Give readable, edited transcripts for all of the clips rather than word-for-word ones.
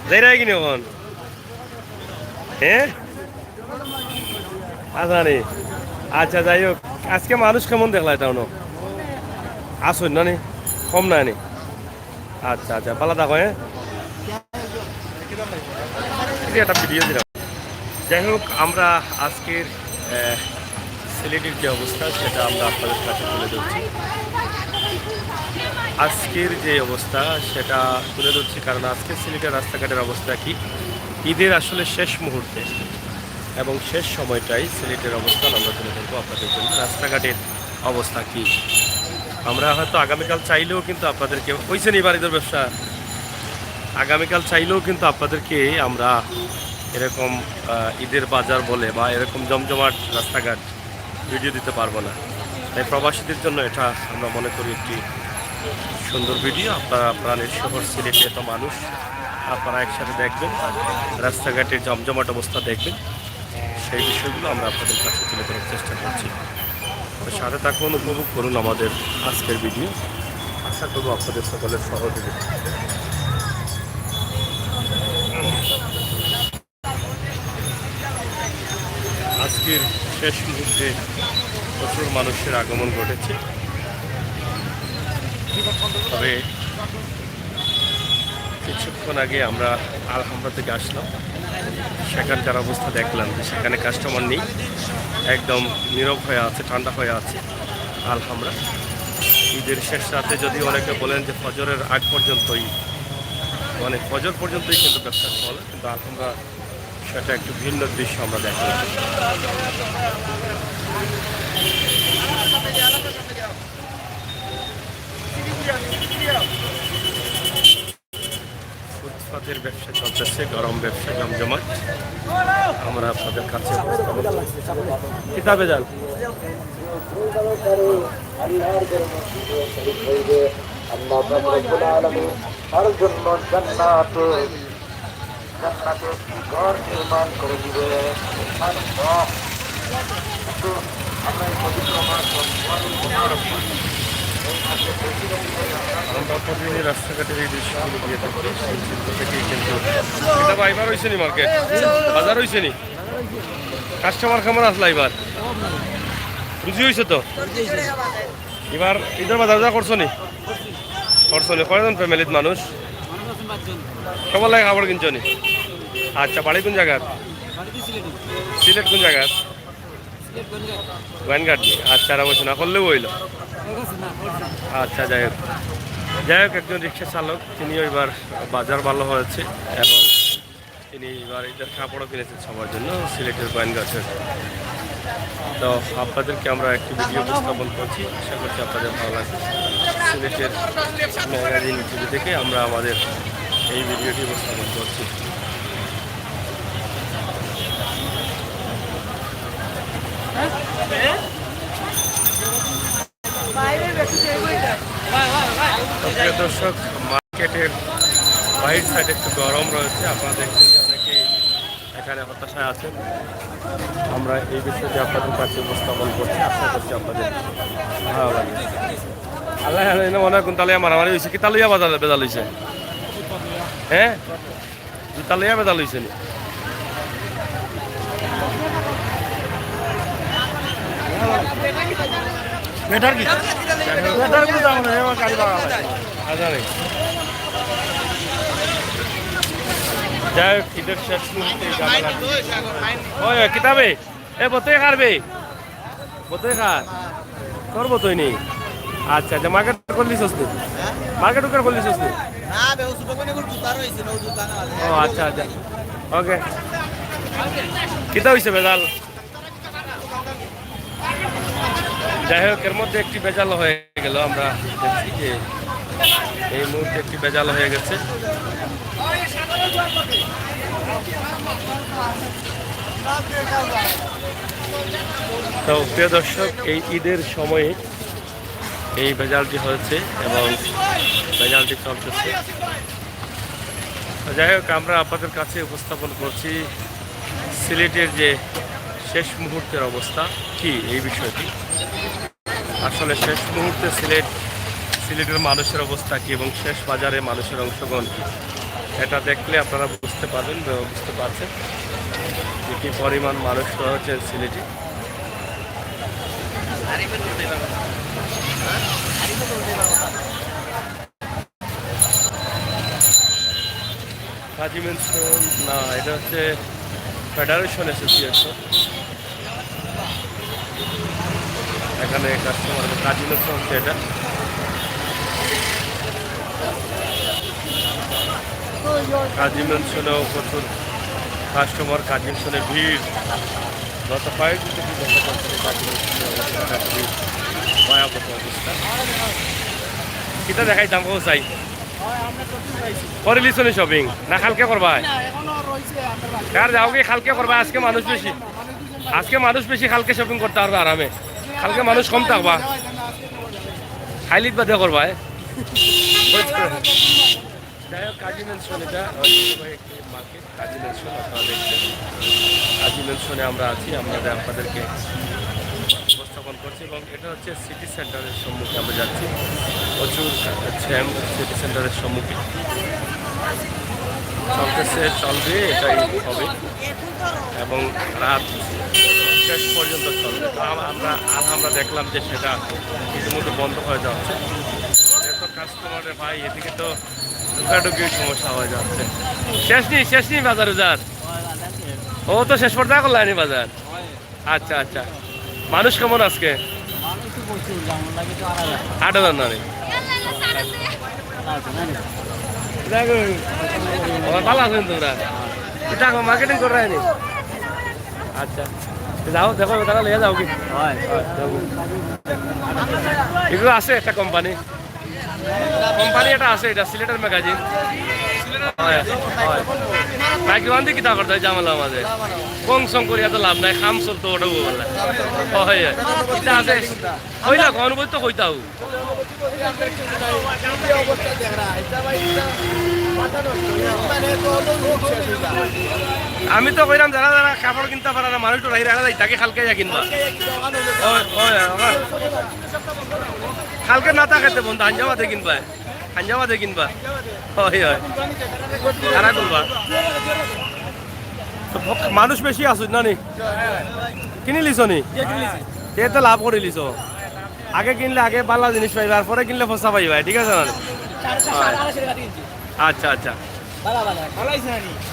যাই রায় কিনে এখন হ্যাঁ আচ্ছা রে আচ্ছা যাই হোক আজকে মানুষ কেমন দেখলা এটা আসুন না নি কম না নি আচ্ছা আচ্ছা পালা দেখো হ্যাঁ একটা ভিডিও দিলাম যাই হোক আমরা আজকের সিলেটের যে অবস্থা সেটা আমরা আপনাদের কাছে তুলে ধরছি আজকের যে অবস্থা সেটা তুলে ধরছি কারণ আজকে সিলেটের রাস্তাঘাটের অবস্থা কি ঈদের আসলে শেষ মুহূর্তে এবং শেষ সময়টাই সিলেটের অবস্থান আমরা তুলে ধরবো আপনাদের জন্য রাস্তাঘাটের অবস্থা কি আমরা হয়তো আগামীকাল চাইলেও কিন্তু আপনাদেরকে হয়েছে নি বাড়িদের ব্যবসা আগামীকাল চাইলেও কিন্তু আপনাদেরকে আমরা এরকম ঈদের বাজার বলে বা এরকম জমজমাট রাস্তাঘাট ভিডিও দিতে পারবো না তাই প্রবাসীদের জন্য এটা আমরা মনে করি একটি সুন্দর ভিডিও আপনারা প্রাণের শহর সিলেটে এত মানুষ আপনারা একসাথে দেখবেন রাস্তাঘাটের জমজমাট অবস্থা দেখবেন সেই বিষয়গুলো আমরা আপনাদের কাছে তুলে ধরার চেষ্টা করছি তো সাথে থাকুন উপভোগ করুন আমাদের আজকের ভিডিও আশা করব আপনাদের সকলের সহযোগিতা আজকের শেষ মুহূর্তে প্রচুর মানুষের আগমন ঘটেছে তবে কিছুক্ষণ আগে আমরা আলহামরা থেকে আসলাম সেখানকার অবস্থা দেখলাম যে সেখানে কাস্টমার নেই একদম নীরব হয়ে আছে ঠান্ডা হয়ে আছে আলহামরা ঈদের শেষ রাতে যদি অনেকে বলেন যে ফজরের আগ পর্যন্তই মানে ফজর পর্যন্তই কিন্তু ব্যবসা চলে কিন্তু আলহামরা সেটা একটু ভিন্ন দৃশ্য আমরা দেখলাম ফুটপাতের ব্যবসা চলতেছে গরম ব্যবসা জমজমাট আমরা আপনাদের কাছে কিতাবে যান তার জন্য জান্নাতে ঘর নির্মাণ করে দিবে আমরা প্রতিদিনই রাস্তাঘাটের এই দৃশ্যগুলো দিয়ে থাকি সেই চিত্র থেকেই কিন্তু এটা এবার হয়েছে নি মার্কেট বাজার হয়েছে নি কাস্টমার কেমন আসলা এবার বুঝি হয়েছে তো এবার ঈদের বাজার যা করছো নি কয়জন ফ্যামিলির মানুষ সবার লাগে খাবার কিনছো নি আচ্ছা বাড়ি কোন জায়গার সিলেট কোন জায়গার ওয়ানগার্ড আচ্ছা আর বসে না করলেও হইল আচ্ছা যাই হোক একজন রিক্সা চালক তিনিও এবার বাজার ভালো হয়েছে এবং তিনি এবার ঈদের কাপড়ও কিনেছেন সবার জন্য সিলেটের ওয়ানগার্ডের তো আপনাদেরকে আমরা একটি ভিডিও উপস্থাপন করছি আশা করছি আপনাদের ভালো লাগবে সিলেটের ম্যাগাজিন টিভি থেকে আমরা আমাদের এই ভিডিওটি উপস্থাপন করছি দর্শক মার্কেটের বাইর সাইড একটু গরম রয়েছে আপনারা দেখছেন যে অনেকেই এখানে হতাশায় আছেন আমরা এই বিষয়টি আপনাদের কাছে উপস্থাপন করছি আশা করছি আপনাদের ভালো লাগে আল্লাহ মনে হয় কোন তালিয়া মারামারি হয়েছে কি তালিয়া বাজার বেজাল হয়েছে হ্যাঁ তালিয়া বেজাল হয়েছে নি বেটার কি বেটার কি দাম না এবার গাড়ি বাড়া আচ্ছা রে যাই হোক ঈদের শেষ মুহূর্তে ওই কিতাবে এ বতই খারবে বতই খার তোর বতই নেই আচ্ছা আচ্ছা মার্কেট করলিস নি মার্কেট উকার করলিস নি ও আচ্ছা আচ্ছা ওকে কিতা হয়েছে বেজাল যাই হোক এর মধ্যে একটি বেজাল হয়ে গেল আমরা দেখছি যে এই মুহূর্তে একটি বেজাল হয়ে গেছে তো প্রিয় দর্শক এই ঈদের সময়ে এই বেজালটি হয়েছে এবং বেজালটি চলতেছে যাই হোক আমরা আপনাদের কাছে উপস্থাপন করছি সিলেটের যে শেষ মুহূর্তের অবস্থা কি এই বিষয়টি আসলে শেষ মুহূর্তে সিলেটের মানুষের অবস্থা কি এবং শেষ বাজারে মানুষের অংশগ্রহণ কি এটা দেখলে আপনারা বুঝতে পারবেন, বুঝতে পারছেন যে কি পরিমাণ মানুষ রয়েছে সিলেটে। কাজী মেনশন না, এটা হচ্ছে ফেডারেশন অ্যাসোসিয়েশন। এখানে কাস্টমার কাজী মেনশন হচ্ছে এটা। কাজী মেনশনেও প্রচুর কাস্টমার, কাজী মেনশনে ভিড়। গত কয়েকদিন থেকে দেখা যাচ্ছে কাজী মেনশনে ভিড়, ভয়াবহ অবস্থা। কিটা দেখাই দাম কত চাই করে লিছনি শপিং না কালকে করবা? কার যাও কি কালকে করবা? আজকে মানুষ বেশি, আজকে মানুষ বেশি, কালকে শপিং করতে পারবে আরামে। কালকে মানুষ কম থাকবা, খাইলিত বাদে করবা। যাই হোক, কাজী মেনশন এটা মার্কেট, কাজী মেনশন আপনারা দেখছেন। কাজী মেনশনে আমরা আছি, আপনাদেরকে উপস্থাপন করছি। এবং এটা হচ্ছে সিটি সেন্টারের সম্মুখে আমরা যাচ্ছি, প্রচুর জ্যাম সিটি সেন্টারের সম্মুখে চলতেছে, চলবে, এটাই হবে এবং রাত শেষ পর্যন্ত চলবে। আমরা দেখলাম যে সেটা ইতিমধ্যে বন্ধ হয়ে যাচ্ছে। এত কাস্টমারের ভাই, এদিকে তো ঢুকাঢুকির সমস্যা হয়ে যাচ্ছে। শেষ নেই বাজার উজার, ও তো শেষ পর্যায়ে করলানি বাজার। আচ্ছা আচ্ছা, মানুষ কেমন আজকে? 8,000 না রে, ভালো আছেন তোমরা? এটা মার্কেটিং করে রাখনি। আচ্ছা যাও, দেখো তারা লেগে যাও কি এগুলো আছে। একটা কোম্পানি এটা আছে, এটা সিলেটের ম্যাগাজিন। বাইকওয়ান দিয়ে কিতা করতে হয় জামালা আমাদের কং সং করি, এত লাভ নাই, খাম চলতো ওটা বললে আছে কইলা অনুভূতি তো কইতাও। আমি তো কইলাম যারা যারা কাপড় কিনতে পারে না, মানুষ তো রাখি রাখা যায়, তাকে খালকে যা কিনবা। কালকে না থাকাতে বন্ধু হাঞ্জামাতে কিনবা, হাঞ্জামাতে কিনবা। হয় হয়, কারা করবা? মানুষ বেশি আসুন না নি, কিনি লিছ নি, তো লাভ করে লিছ। আগে কিনলে আগে ভালো জিনিস পাইবা, আর পরে কিনলে ফসা পাইবা, ঠিক আছে না? আচ্ছা আচ্ছা,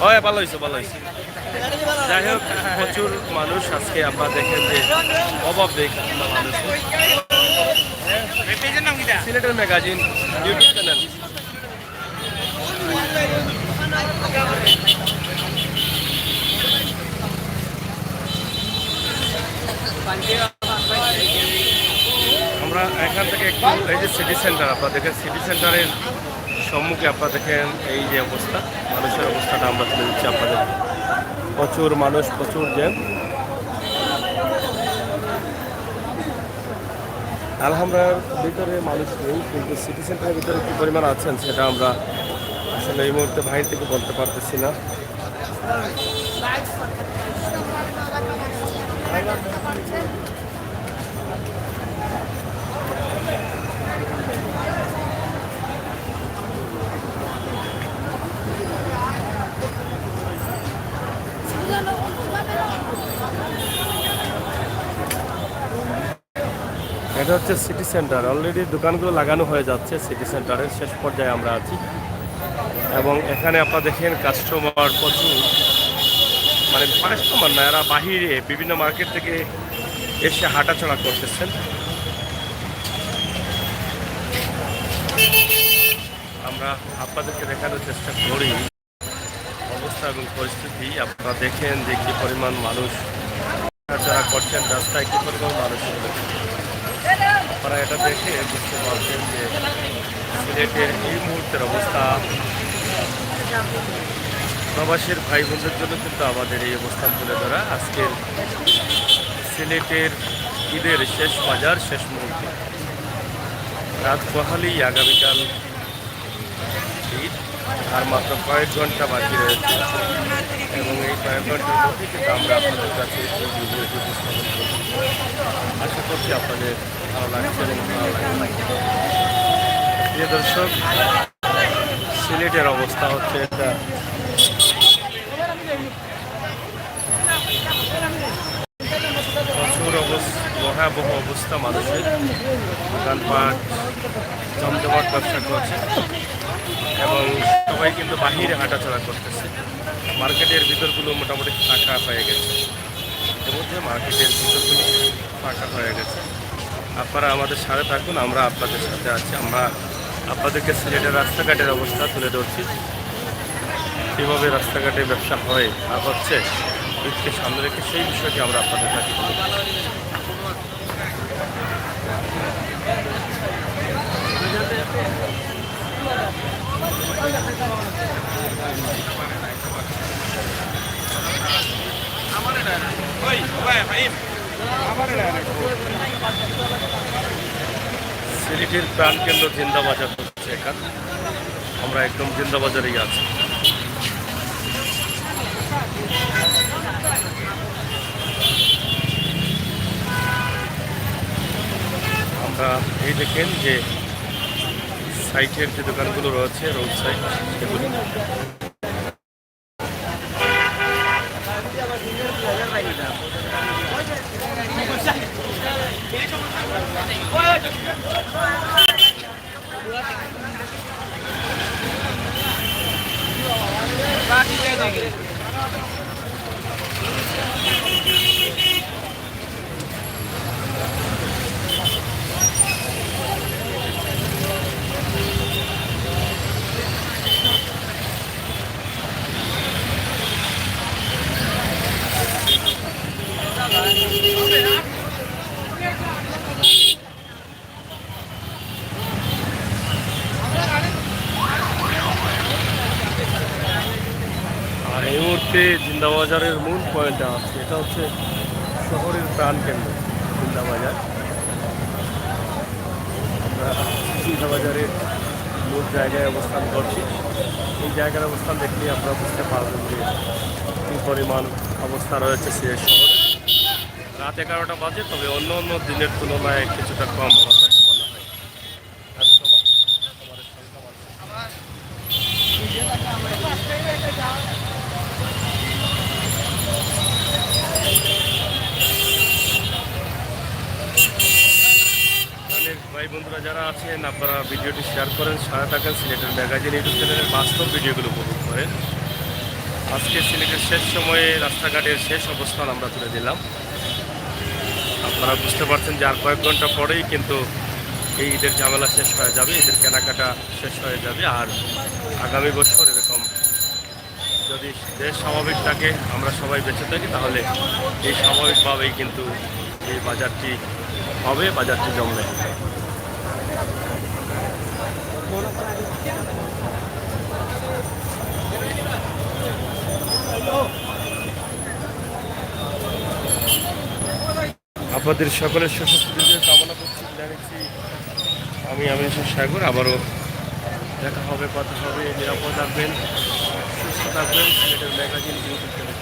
হয় ভালো হয়েছে, ভালো হয়েছে। যাই হোক, প্রচুর মানুষ আজকে আপনারা দেখেন যে অভাব দেখেন মানুষ। সিলেটের ম্যাগাজিন ইউটিউব চ্যানেল। আমরা এখান থেকে একটু এই যে সিটি সেন্টার, আপনারা দেখেন সিটি সেন্টারের সম্মুখে আপনারা দেখেন এই যে অবস্থা, মানুষের অবস্থাটা আমরা তুলে দিচ্ছি আপনাদের। প্রচুর মানুষ, প্রচুর জ্যাম। আলহামরার ভিতরে মানুষ নেই, কিন্তু সিটি সেন্টারের ভিতরে কী পরিমাণ আছেন সেটা আমরা আসলে এই মুহূর্তে বাইরে থেকে বলতে পারতেছি না। এটা হচ্ছে সিটি সেন্টার, অলরেডি দোকানগুলো লাগানো হয়ে যাচ্ছে। সিটি সেন্টারের শেষ পর্যায়ে আমরা আছি এবং এখানে আপনারা দেখেন কাস্টমার প্রচুর, মানে কাস্টমার না, এরা বাহিরে বিভিন্ন মার্কেট থেকে এসে হাঁটাচলা করতেছেন। আমরা আপনাদেরকে দেখানোর চেষ্টা করি অবস্থা এবং পরিস্থিতি। আপনারা দেখেন যে কী পরিমাণ মানুষ হাঁটাচলা করছেন, রাস্তায় কী পরিমাণ মানুষ রয়েছে। আপনারা এটা দেখে বুঝতে পারছেন যে সিলেটের এই মুহূর্তের অবস্থা। প্রবাসীর ভাই বোনদের জন্য কিন্তু আমাদের এই অবস্থান তুলে ধরা আজকের সিলেটের ঈদের শেষ বাজার, শেষ মুহূর্তে। রাত পোহালি, আগামীকাল ঈদ, আর মাত্র কয়েক ঘন্টা বাকি রয়েছে এবং এই কয়েক ঘন্টার মধ্যে কিন্তু আমরা আপনাদের কাছে এই ভিডিওটি উপস্থাপন করব। আশা করছি আপনাদের ভালো লাগছে এবং ভালো লাগবে। প্রিয় দর্শক, সিলেটের অবস্থা হচ্ছে এটা। প্রচুর ভয়াবহ অবস্থা, মানুষের দোকানপাট জমজমাট ব্যবসা করছে এবং সবাই কিন্তু বাহিরে হাঁটাচলা করতেছে। মার্কেটের ভিতরগুলো মোটামুটি ফাঁকা হয়ে গেছে, ইতিমধ্যে মার্কেটের ভিতরগুলো ফাঁকা হয়ে গেছে। আপনারা আমাদের সাথে থাকুন, আমরা আপনাদের সাথে আছি। আমরা আপনাদেরকে সিলেটের রাস্তাঘাটের অবস্থা তুলে ধরছি, কীভাবে রাস্তাঘাটে ব্যবসা হয় আর হচ্ছে ঈদকে সামনে রেখে সেই বিষয়টি আমরা আপনাদের কাছে তুলে ধরছি। সিলেটের প্রাণকেন্দ্র জিন্দাবাজার হচ্ছে এখানে, আমরা একদম জিন্দাবাজারেই আছি। আমরা এই দেখেন যে সাইটের যে দোকানগুলো রয়েছে রোড সাইড, সেগুলো এই মুহূর্তে জিন্দাবাজারের মূল পয়েন্টটা আছে, এটা হচ্ছে শহরের প্রাণকেন্দ্র জিন্দাবাজার। আমরা জিন্দাবাজারের মূল জায়গায় অবস্থান করছি। এই জায়গার অবস্থান দেখলে আপনারা বুঝতে পারবেন যে কী পরিমাণ অবস্থা রয়েছে সিলেট শহরে। রাত 11টা বাজে, তবে অন্য অন্য দিনের তুলনায় কিছুটা কম আমার কাছে মনে হয় কাস্টমারের সংখ্যা। ভাই বন্ধুরা যারা আছেন, আপনারা ভিডিওটি শেয়ার করেন, সারা থাকেন, সিলেটের ম্যাগাজিন ইউটিউব চ্যানেলের বাস্তব ভিডিওগুলো উপভোগ করেন। আজকে সিলেটের শেষ সময়ে রাস্তাঘাটের শেষ অবস্থান আমরা তুলে দিলাম। আপনারা বুঝতে পারছেন যে আর কয়েক ঘন্টা পরেই কিন্তু এই ঈদের ঝামেলা শেষ হয়ে যাবে, ঈদের কেনাকাটা শেষ হয়ে যাবে। আর আগামী বছর এরকম যদি দেশ স্বাভাবিক থাকে, আমরা সবাই বেঁচে থাকি, তাহলে এই স্বাভাবিকভাবেই কিন্তু এই বাজারটি হবে, বাজারটি জমবে। আপনাদের সকলের সুস্বাস্থ্য কামনা করছি, জানাচ্ছি আমি সাগর। আবারও দেখা হবে, কথা হবে। নিরাপদ থাকবেন, সুস্থ থাকবেন। সিলেটের ম্যাগাজিন ইউটিউব চ্যানেল।